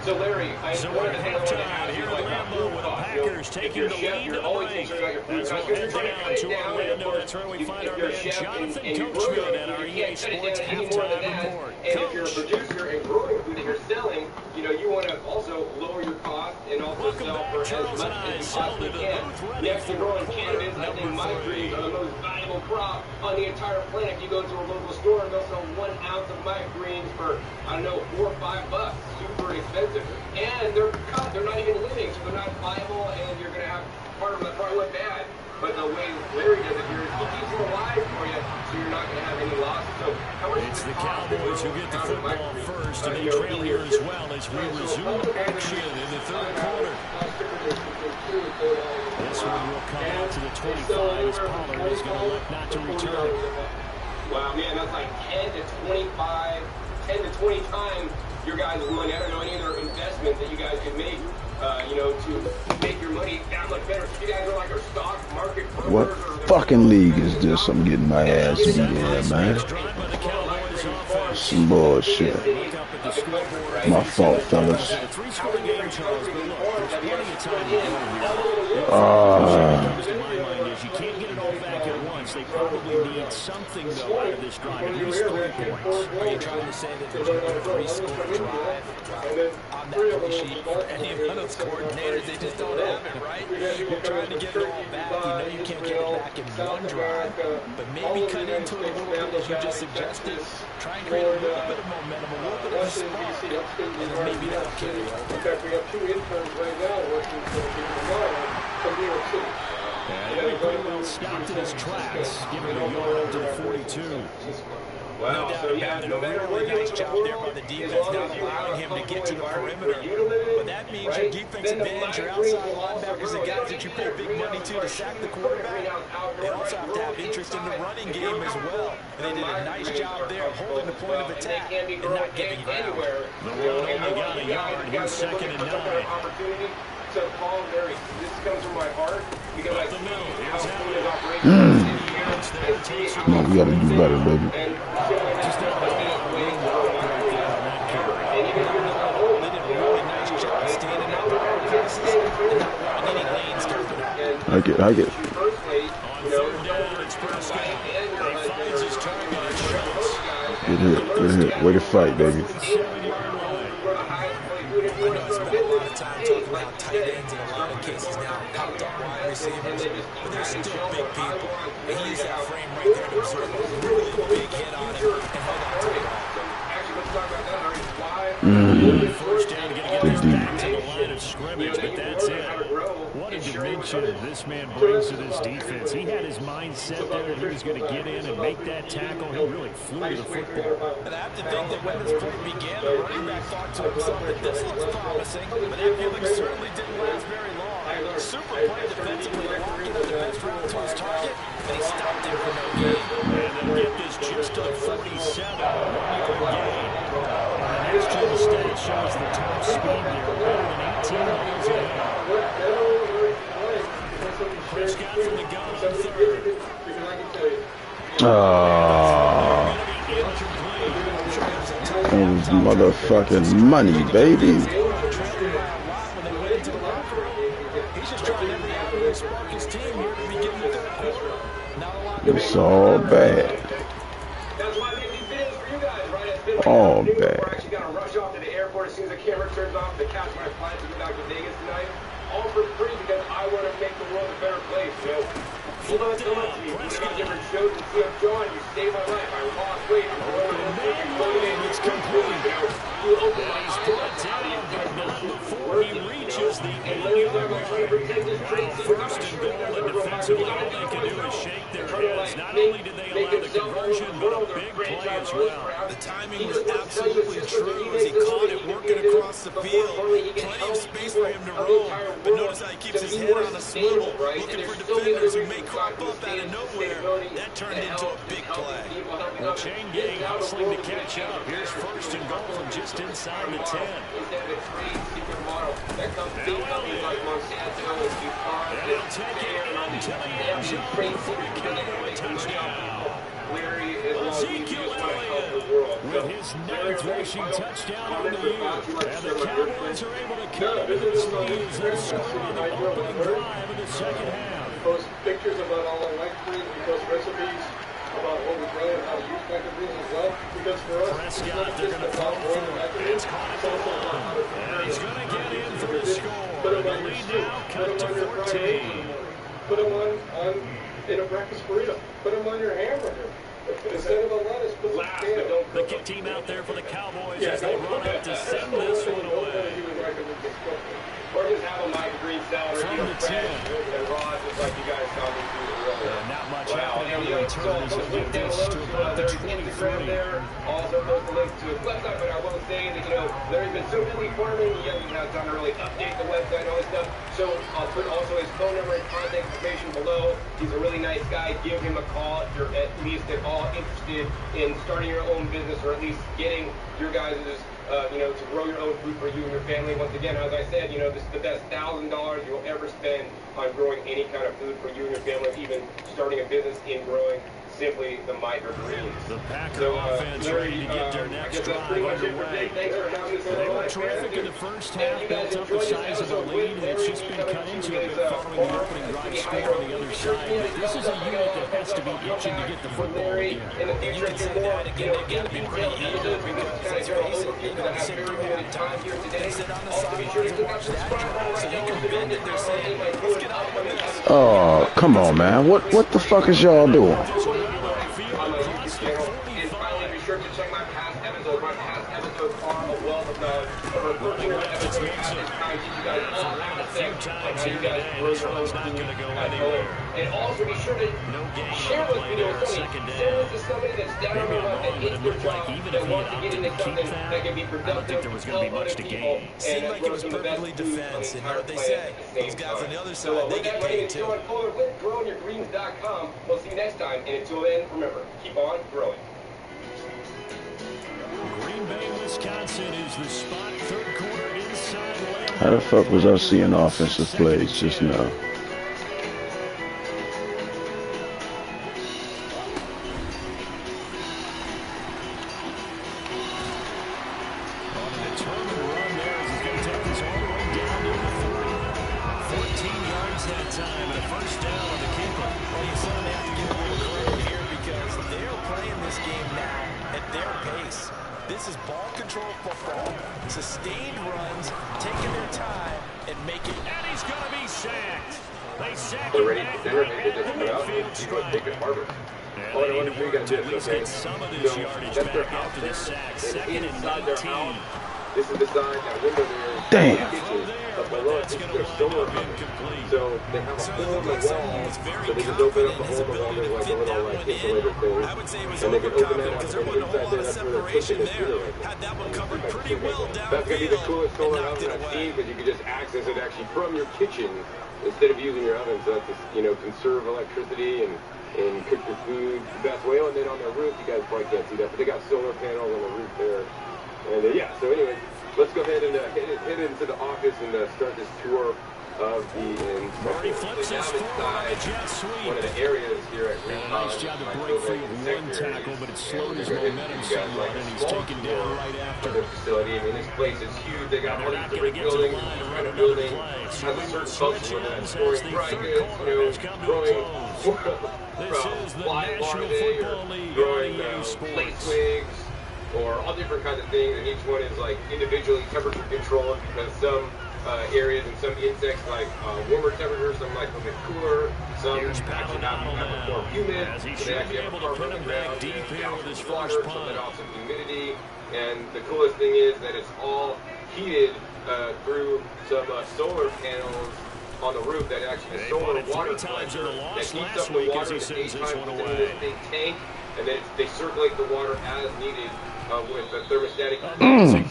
So Larry, So we're at halftime here at Lambeau with the Packers taking the lead to the break. As we'll head down to Orlando, that's where we find our man Jonathan Coachman at our EA Sports halftime report. And if you're a producer and growing food that you're selling, you know, you want to also lower your cost and also sell for as much as you possibly can. Next, you're growing cannabis. I think microgreens are the most valuable valuable crop on the entire planet. If you go to a local store and they'll sell 1 ounce of microgreens for, I don't know, $4 or $5. Super expensive. And they're cut. They're not even living, so they're not viable, and you're going to have part of them that probably went bad. But the way Larry does it here is he keeps them alive for you, so you're not going to have any losses. So how much it's the Cowboys who get the football first, and they trail here as well as we resume action in the third quarter. This one will come out to the 25 as Pollard is going to look not to return. Wow, man, that's like 10 to 25, 10 to 20 times your guys' money. I don't know any other investment that you guys can make. To make your money that much better. You guys are like our stock market. What fucking league is this? I'm getting my ass beat in, man. Some bullshit. My fault, fellas. You can't get it all back at once. They probably need something, though, out of this drive. At least 3 points. Are you trying to say that there's no 3-score drive on that play sheet for any of those coordinators? They just don't have it, right? You're trying to get it all back. You know you can't get it back in one drive, but maybe cut into it a little bit, as you just suggested. Try and create a little bit of momentum, a little bit of a spark, and then maybe that'll carry over. In fact, we have 2 interns right now working from New York City. Yeah, he pretty well stopped in his tracks, giving him a yard to the 42. Wow, no doubt about it. A really nice job there by the defense, not allowing him to get to the perimeter. But that means your defensive ends, your outside linebackers, the guys that you pay big money to sack the quarterback, they also have to have interest in the running game as well. And they did a nice job there of holding the point of attack and not giving ground. The run only got a yard. Here's 2nd and 9. So, Paul, this comes from my heart because I see how Florida's operation. Come on, we got to do better, baby. I get. On 3rd down, it's Prescott. He finds his target. Good hit. Way to fight, baby. I know I spent a lot of time talking about tight ends in a lot of cases now, popped up wide receivers, but they're still big people. And he used that frame right there to absorb a really big hit on him and held on to the ball. First down, going to get this back to the line of scrimmage, but that's it. What a dimension this man brings to this defense. He had his mind set there that he was going to get in and make that tackle. He really flew to the football. And I have to think that when this play began, the running back thought to himself that this looks promising, but that feeling certainly didn't last very long. Super play defensively to lock into the best route to his target, and he stopped him for no gain. And they'll get this just to the 47. 1-yard gain. And the next gen stat shows the top speed there, better than 18 miles an hour. Prescott from the gun on 3rd. Motherfucking money, baby. He's just trying every avenue to spark his team here to begin the 3rd quarter. It's all bad. All bad. We're actually going to rush off to the airport as soon as the camera turns off to catch my flight to go back to Vegas tonight. All for free because I want to make the world a better place. So, hold on to me. We got different shows and see I'm John. You saved my life. I lost weight. It's complete. You open my eyes. Brought down, but not before he reaches the 8-yard line. First and goal, and defensively, all they can do is shake their heads. Not only did they allow the conversion, but a big play as well. The timing was absolutely true as he caught it working across the field. Plenty of space for him to roam, but notice how he keeps his head on a swivel, looking for defenders who may crop up out of nowhere. That turned into a big play. Well, chain gang hustling to catch up. Here's first and goal from just inside the 10. And he'll take it into the end zone for a Cowboy touchdown. Ezekiel Elliott with his 9th rushing touchdown on the year. And the Cowboys are able to cut into this lead as they score on the opening drive of the 2nd half. Post pictures about all our microgreens, we post recipes about what we grow and how to use microgreens as well. Because for us, Prescott, they're going to throw for it. It's caught at the line. And he's going to get in for the score. The lead now cut to 14. put them in a breakfast burrito. Put them on your hamburger. Instead of a lettuce, put some kale. The kick team out there for the Cowboys as they run out to send this one away. Or just have a green salad or and raw, just like you guys saw me do earlier. Not much happening on the returns. It moved this to about the 23. There. Also post a link to his website, but I will say that, Larry's been so busy farming, he hasn't had time to really update the website and all this stuff. So I'll put also his phone number and contact information below. He's a really nice guy. Give him a call if you're at least at all interested in starting your own business, or at least getting your guys' to grow your own food for you and your family. Once again, as I said, this is the best $1,000 you'll ever spend on growing any kind of food for you and your family, even starting a business in growing simply the microgreens. The Packer offense ready to get their next drive underway. They were terrific in the first half, built up the size of the lead, and it's just been cut into a bit following the opening drive score on the other side. But this is a unit that has to be itching to get the football again. You can say that again. They've got to be pretty eager because let's face it, they're going to sit through half time. They sit on the sidelines and watch that drive, so you can bet that they're saying, let's get out of this. Oh, come on, man. What the fuck is y'all doing? And finally, be sure to check my past episodes. My past episodes are a wealth of over 13 episodes we have this time. Teach you guys all aspects of how you guys grow your own food at home. And also be sure to share those videos with somebody. Send this to somebody that's down on their luck, that hates their job, that wants to get into something that can be productive, help other people, and seemed like it was perfectly defense. And what they say, those guys on the other side, they get paid too. With growingyourgreens.com. We'll see you next time. And until then, remember, keep on growing. Green Bay, Wisconsin is the spot. Third quarter inside lane. How the fuck was I seeing offensive plays just now? This is ball control football, sustained runs, taking their time, and making. And he's going to be sacked. They sack They're him ready back for dinner. right Maybe at just the come out midfield and stripe. take it harvest. And they need to work to at least get some of this yardage that's their back after the sack. And Second and inside their 19. house, this is the side, that window there. Damn. But below it, this is their solar panel. So they have a hole in the wall. So they just open up the hole in the wall. There's like a little insulator thing. I would say it was And they can open that because up they're and putting a inside whole there. lot of That's where they're separation pushing the there. shooter. Had that one covered pretty well down. That's going to be the coolest solar oven I've seen, because you can just access it actually from your kitchen instead of using your oven. So that's just, conserve electricity and cook your food the best way. And then on their roof, you guys probably can't see that, but they got solar panels on the roof there. And so anyway, let's go ahead and head into the office and start this tour of the Murray flips his forward on a jet sweep. one of the areas here at And a nice job to break free of one tackle, but it slowed his momentum somewhat, and he's taken down right after. Their facility. I mean, this place is huge. They got all these different Get to the buildings. line to run Each another building play. has So a we will certain switch function with ends it. Storing as the dry third goods, quarter has come to a growing close. This is the National Football League growing on EA plate Sports. twigs, or all different kinds of things, and each one is like individually temperature controlled, because some areas and some insects like warmer temperatures, some like a bit cooler, some actually have more humid, As he so they should actually be have able a to put him back ground, deep and here also with his water, first some punt. that also humidity, and the coolest thing is that it's all heated through some solar panels on the roof that actually They solar won it water 3 times in the collector that loss heats last up the week water as he at 8 sends this times one within away. this big tank, and then they circulate the water as needed with the thermostatic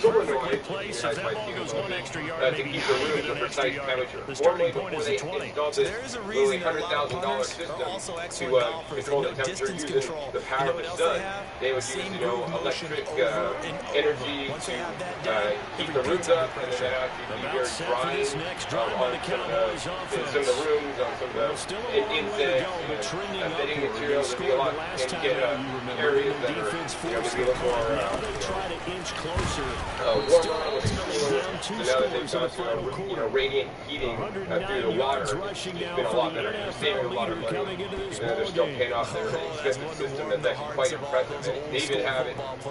Perfectly placed. If that ball goes one extra yard, to maybe keep the room even a an extra precise yard. temperature. The starting Normally, point before is they a 20. installed So this, there is a really reason that a lot of $100,000 punters system are also to excellent golfers. They control know the temperature distance using control. the power You know of what the else sun. they have? They would Same use, groove motion electric over and over. energy Once they have that to down, keep every the rooms beat's up, under and then pressure. that actually be About very set for drying this next drive by the Cowboys in offense. some of the rooms, on some of the Still a long way to insects go, but trending and bedding upward. materials. They There'd be a scored lot the last and time get out, you remember. areas No that are defense maybe forced a little more warm up with the cooler. So now that they've gone to radiant heating through the water, it's been a lot better. They're saving a lot of money. Even though they're still paying off their expensive system, that's actually quite impressive. And they even have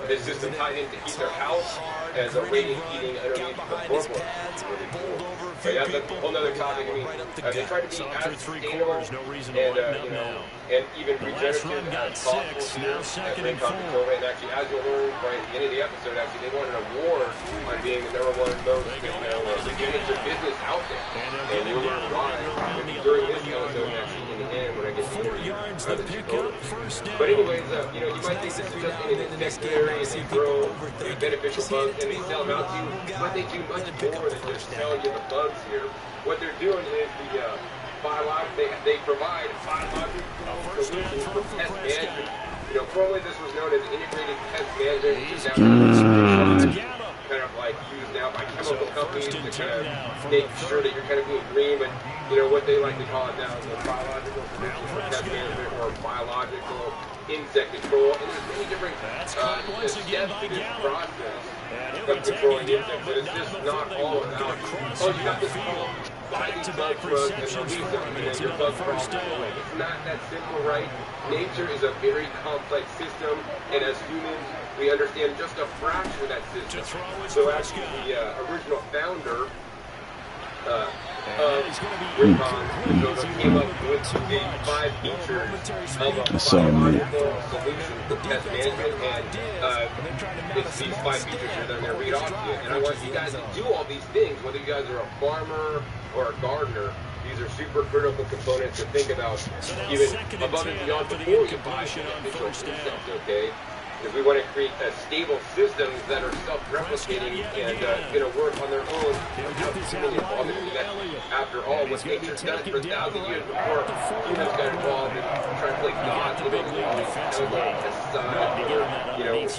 this system tied in to heat their house as a radiant heating underneath the floorboard. Really cool. But yeah, that's a whole other topic. I mean, they try to be as sustainable and even regenerative as possible here at Rincon Tacoma. And actually, as you'll learn right at the end of the episode, actually, they won an award on being the #1 most regenerative business out there. And you'll learn why during this episode, actually, in the end, when I get to the two owners. But anyways, you might think this is just in the secondary and they grow beneficial bugs and they sell them out to you, but they do much more than just selling you the bugs here. What they're doing is they provide biological solutions for pest management. Formerly this was known as integrated pest management, which is now kind of like used now by chemical companies to kind of make sure that you're kind of being green, but what they like to call it now is biological solutions for pest management or biological insect control. And there's many different steps to this process of controlling insects, but it's just not all about, you got this problem, buy these bug drugs and release them, and then your bug problem goes away. It's not that simple, right? Nature is a very complex system, and as humans, we understand just a fraction of that system. So actually, the original founder of Rincon came up with the 5 features of a biological solution for pest management, and it's these 5 features here that I'm going to read off to you. And I want you guys to do all these things, whether you guys are a farmer or a gardener. These are super critical components to think about, even above and beyond before you buy beneficial insects, okay? Because we want to create stable systems that are self-replicating and going to work on their own without human involvement. That's, after all, what nature's done for thousands of years before humans got involved in trying to play God. They don't involve pesticides or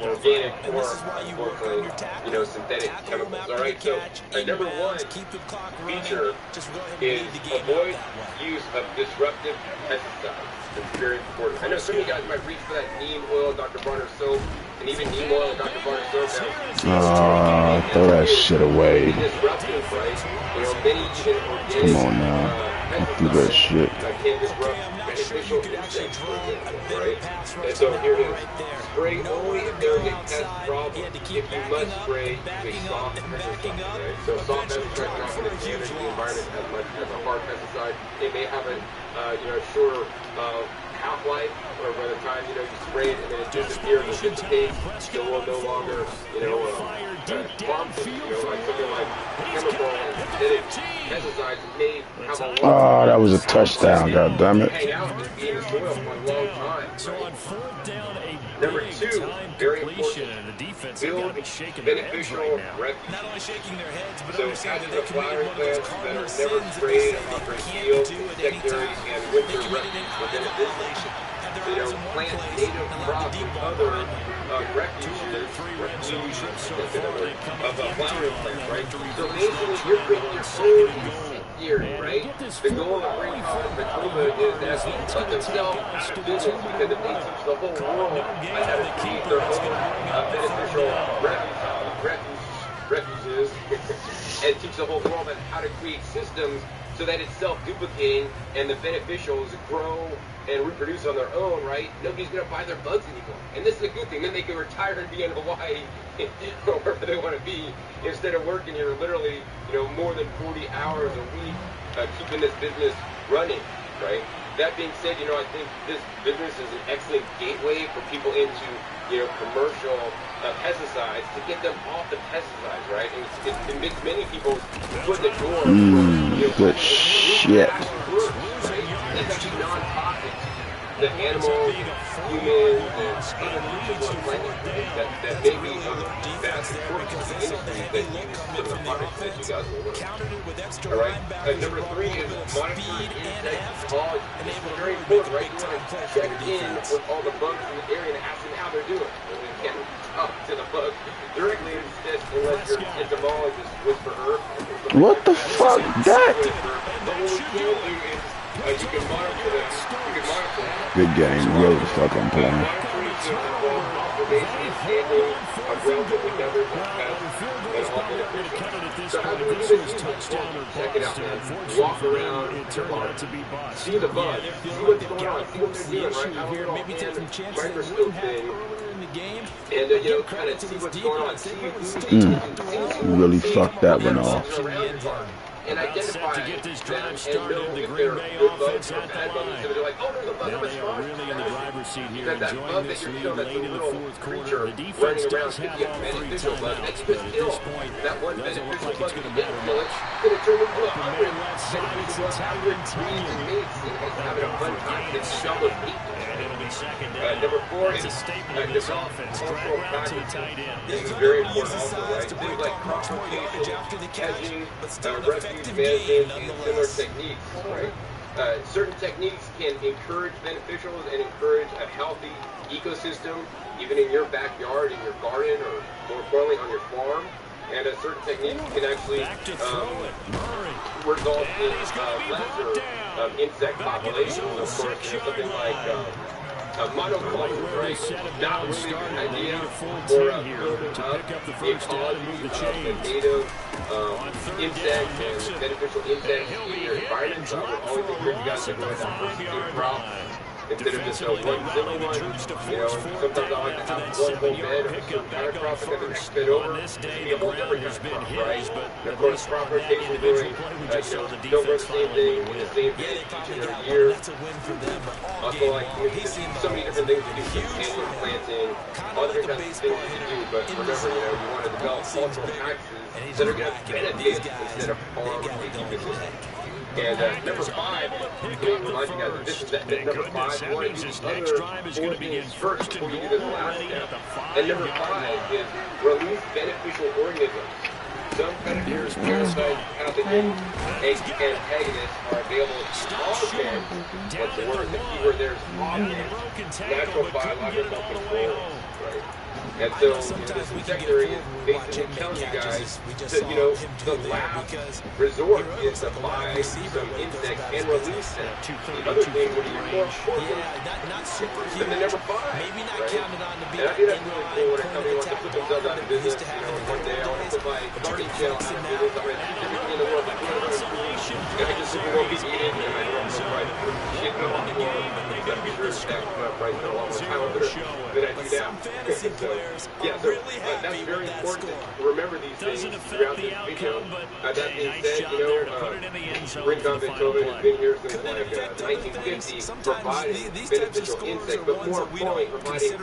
organic or, unfortunately, synthetic chemicals. All right, so number 1 feature is avoid use of disruptive pesticides. It's very important. I know some of you guys might reach for that neem oil, Dr. Bronner's soap, and even neem oil and Dr. Bronner's soap now. Throw that shit away. Disruptive, right? Many even organic, come on now. Do that shit. Can disrupt beneficial insects, for example, right? And so here it is. Spray only if there is a pest problem. If you must spray, use a soft pesticide, right? So soft pesticide is not going to damage the environment as much as a hard pesticide. It may have a shorter half-life, or by the time you spray it and then it disappears and dissipates, so it will no longer harmful. Like something like chemical and synthetic pesticides may have a long that was a touchdown, goddammit. hang out and be in the soil for a long time. Right? Number 2, very important, build beneficial refuge. So after the flowering plants that are never sprayed offer yield, insectary, and winter refuge within a business. Plant native crops and other refuges of a flowering plant, right? So basically, you're creating your own insect, right? The goal of Rincon Tacoma is that they put themselves out of business, because if they teach the whole world how to create their own beneficial refuges and teach the whole world on how to create systems so that it's self-duplicating and the beneficials grow and reproduce on their own, right? Nobody's going to buy their bugs anymore. And this is a good thing. Then they can retire and be in Hawaii or wherever they want to be, instead of working here literally, more than 40 hours a week, keeping this business running, right? That being said, I think this business is an excellent gateway for people into, commercial pesticides, to get them off the pesticides, right? And it makes many people's foot in the door. Good shit. Right? It's actually non-toxic. The animals, humans, and other creatures on planet that may be of vast importance to the industry that use some of the products that you guys will learn. All right. Number 3 is monitor insect ecology. This is very important, right? You want to check in with all the bugs in the area and ask them how they're doing. You can't talk to the bug directly unless your entomologist whisper her. What the fuck, that? But what we can do is you can monitor them. Good game. Yo, the fuck I'm playing. information is standing on relatively numbers and tests and all beneficial. So how do we do this? Check it out, man. Walk around your garden. See the bugs. See what's going on. See what they're doing, right? Have a little hand microscope thing. And, you know, kind of see what's going on. See who really fucked that one off. And identify them and know if they're good bugs or bad bugs. So they're like, oh, there's a bug on my spot. Because that bug that you're killing, that's a little creature running around, could be a beneficial bug that you could kill. That one beneficial bug that you didn't kill it, could have turned into 100 beneficial bugs, 100 breeds and mates. So you guys are having a fun time. It's double meat. Number 4 is develop cultural practices. This is very important also, right? Things like crop rotation, hedging, refuge management, and similar techniques, right? Certain techniques can encourage beneficials and encourage a healthy ecosystem, even in your backyard, in your garden, or more importantly, on your farm. And certain techniques can actually result in lesser insect populations. Of course, you know, something like monoculture, right? Not really a good idea for building up the ecology of the native insects and beneficial insects in your environment. So I would always encourage you guys to go ahead and diversify crops instead of just one simple one. You know, sometimes I like to have one whole bed of a certain kind of crop, and then the next bed over, it's going to be a whole different kind of crop, right? And of course, crop rotation doing, don't grow the same thing in the same bed each and every year. Also, like, there's so many different things to do, companion planting, all different kinds of things you can do, but remember, you know, you want to develop cultural practices that are going to benefit instead of harm the ecosystem. And number 5, to remind you guys that this is number 5, you want to do the other 4 things first before you do this last step. And number 5 is release beneficial organisms. Some predators, parasites, pathogens, antagonists are available to all pets. What's the word? The keyword there is offense. Natural biological control, right? And so this secretary is basically telling you guys that, you know, the last resort is to buy some insects and release them. The other thing would be more important than the number 5, right? And I think that's really cool when a company wants to put themselves out of business. You know, one day I want to put my garden channel out of business. I'm going to teach everything in the world. Like, what am I going to do? And I just simply won't be eating, and I don't know why shit go on the floor. I'm sure that price a lot more time over than I do now. Yeah, so that's very important to remember these things throughout this video. That being said, you know, Rincon Beethoven has been here since like 1950, providing beneficial insects, but more importantly, providing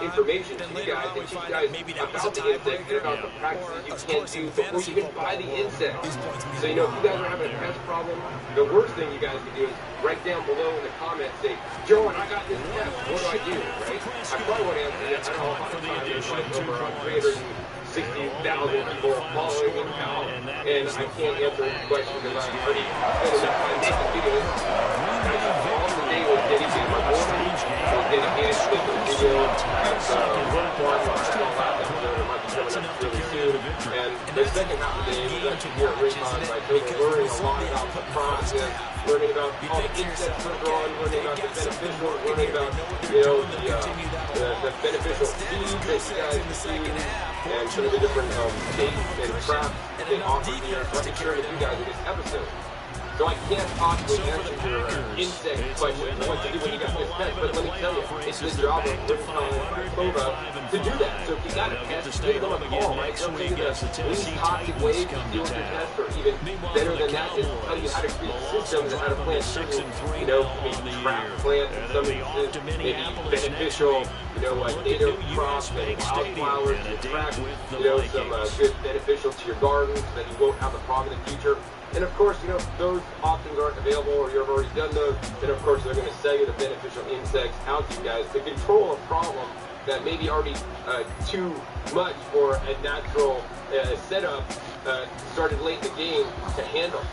information to you guys and teach you guys about the insects and about the practices you can do before you even buy the insects. So, you know, if you guys are having a pest problem, the worst thing you guys can do is write down below in the comments, say, Joe, I got this pest, what do I do, right? I probably won't answer that. I don't know how time there's like over 360,000 people following me now, and I can't answer any question because I've already spent enough time making videos. All today was dedicated to my morning, was dedicated to making a video at work farm, and all that episode might be coming up really soon. And the second half of the day was actually here at Rincon, by learning a lot about the process, learning about all the insects we're growing, learning about the beneficial, learning about, you know, the beneficial seeds that you guys see, and some of the different dates and traps that they offer here. So I can share with you guys in this episode. So I can't possibly answer your insect question, what to do when you got this pet, but let me tell you, it's the job of Rincon to do that. So if you got a pet, give them a call, right? They'll tell you the least toxic ways to deal with your pest, or even better than that, is tell you how to create systems and how to plant certain, you know, maybe trap plants in some instances, maybe beneficial, you know, native crops and wildflowers to attract, you know, some good beneficial to your garden so that you won't have a problem in the future. And of course, you know, if those options aren't available or you've already done those, then of course they're going to sell you the beneficial insects out to you guys to control a problem that may be already too much for a natural setup started late in the game to handle.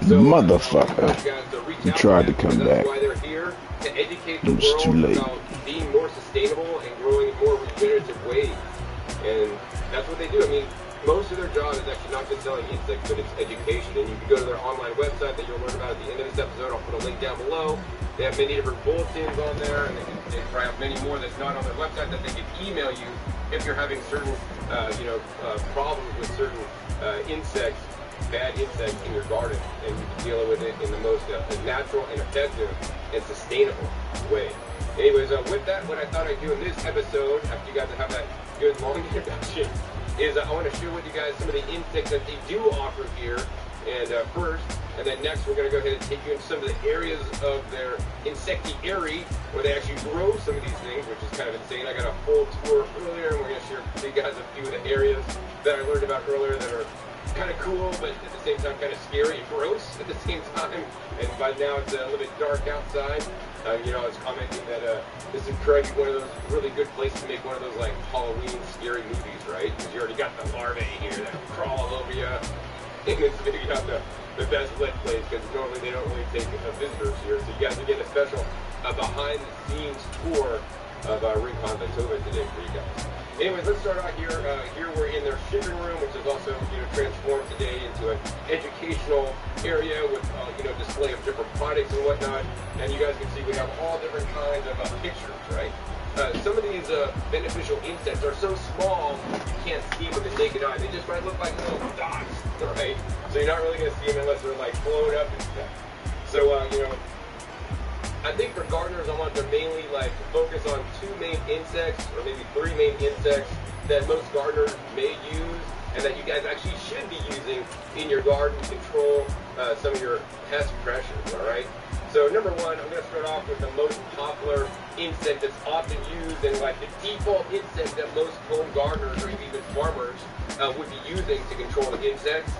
So, motherfucker, he tried to come back. Why they're here, to educate the world too late. About being more sustainable and growing in more regenerative ways. And that's what they do. I mean, most of their job is actually not just selling insects, but it's education. And you can go to their online website that you'll learn about at the end of this episode. I'll put a link down below. They have many different bulletins on there, and they probably have many more that's not on their website that they can email you if you're having certain, problems with certain insects, bad insects in your garden, and you can deal with it in the most natural and effective and sustainable way. Anyways, with that, what I thought I'd do in this episode, after you guys have that good long introduction, is I want to share with you guys some of the insects that they do offer here. And first, and then next, we're going to go ahead and take you into some of the areas of their insectiary where they actually grow some of these things, which is kind of insane. I got a full tour earlier, and we're going to share with you guys a few of the areas that I learned about earlier that are kind of cool, but at the same time kind of scary and gross at the same time. And by now it's a little bit dark outside. I was commenting that this is probably one of those really good places to make one of those like Halloween scary movies, right? Because you already got the larvae here that crawl all over you. And it's maybe not the best lit place because normally they don't really take visitors here. So you guys are getting a special behind-the-scenes tour of Rincon Manitoba today for you guys. Anyways, let's start out here. Here we're in their shipping room, which is also transformed today into an educational area with display of different products and whatnot. And you guys can see we have all different kinds of pictures, right? Some of these beneficial insects are so small you can't see them with the naked eye. They just might look like little dots, right? So you're not really going to see them unless they're like blown up and stuff. So I think for gardeners, I want to mainly like focus on 2 main insects, or maybe 3 main insects that most gardeners may use, and that you guys actually should be using in your garden to control some of your pest pressures. All right. So number 1, I'm going to start off with the most popular insect that's often used and like the default insect that most home gardeners or even farmers would be using to control the insects.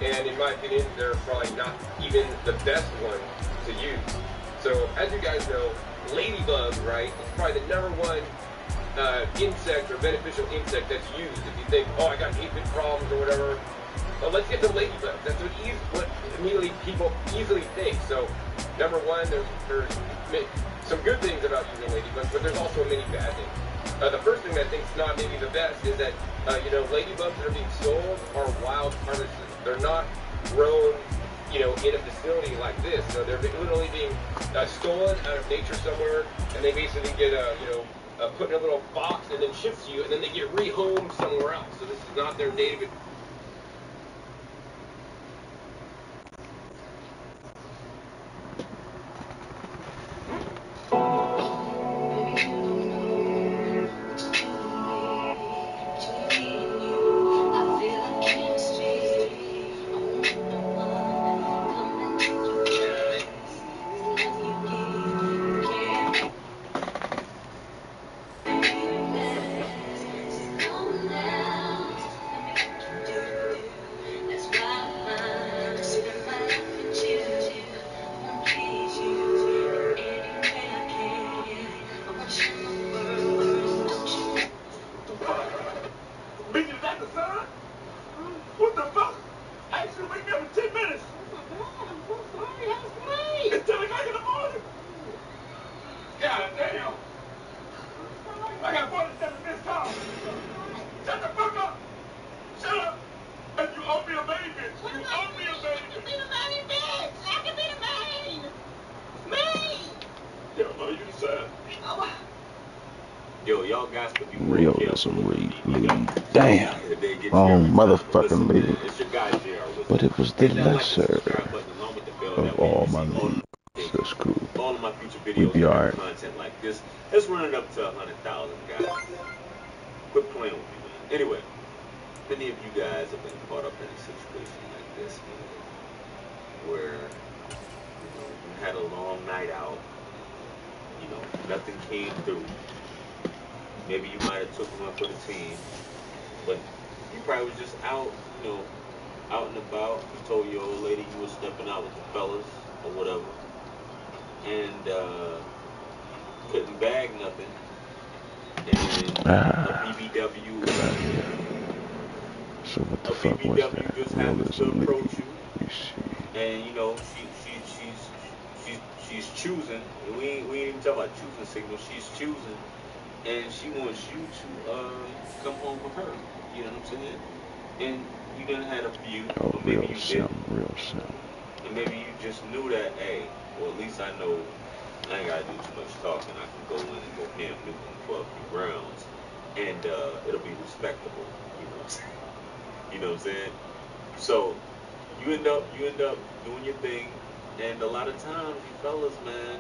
And in my opinion, they're probably not even the best one to use. So as you guys know, ladybugs, right, is probably the number 1 insect or beneficial insect that's used. If you think, oh, I got aphid problems or whatever, well, let's get the ladybugs. That's what immediately people easily think. So number 1, there's some good things about using ladybugs, but there's also many bad things. The first thing that I think is not maybe the best is that, ladybugs that are being sold are wild harvests. They're not grown, in a facility like this. They're literally being stolen out of nature somewhere, and they basically get, put in a little box and then shipped to you, and then they get rehomed somewhere else. So this is not their native. RealSim Lg. Damn. Oh, motherfucking league. But it was the lesser of all my leagues. That's cool. All of my future videos We'd be alright. Content like this. Let's run it up to 100,000, guys. Quit playing with me, man. Anyway, many of you guys have been caught up in a situation like this, man, where you had a long night out. Nothing came through. Maybe you might have took one for the team, but you probably was just out, out and about. You told your old lady you were stepping out with the fellas or whatever, and couldn't bag nothing. And a BBW, so what the fuck was that? just happens to RealSim approach Lg. you, and she's choosing. We ain't even talking about choosing signals. She's choosing, and she wants you to come home with her. You know what I'm saying? and you done had a few, Oh, or maybe you didn't. RealSim. And maybe you just knew that, hey, well, at least I know I ain't gotta do too much talking. I can go in and go Cam Newton for a few rounds, and it'll be respectable. You know what I'm saying? You know what I'm saying? So you end up doing your thing, and a lot of times, you fellas, man,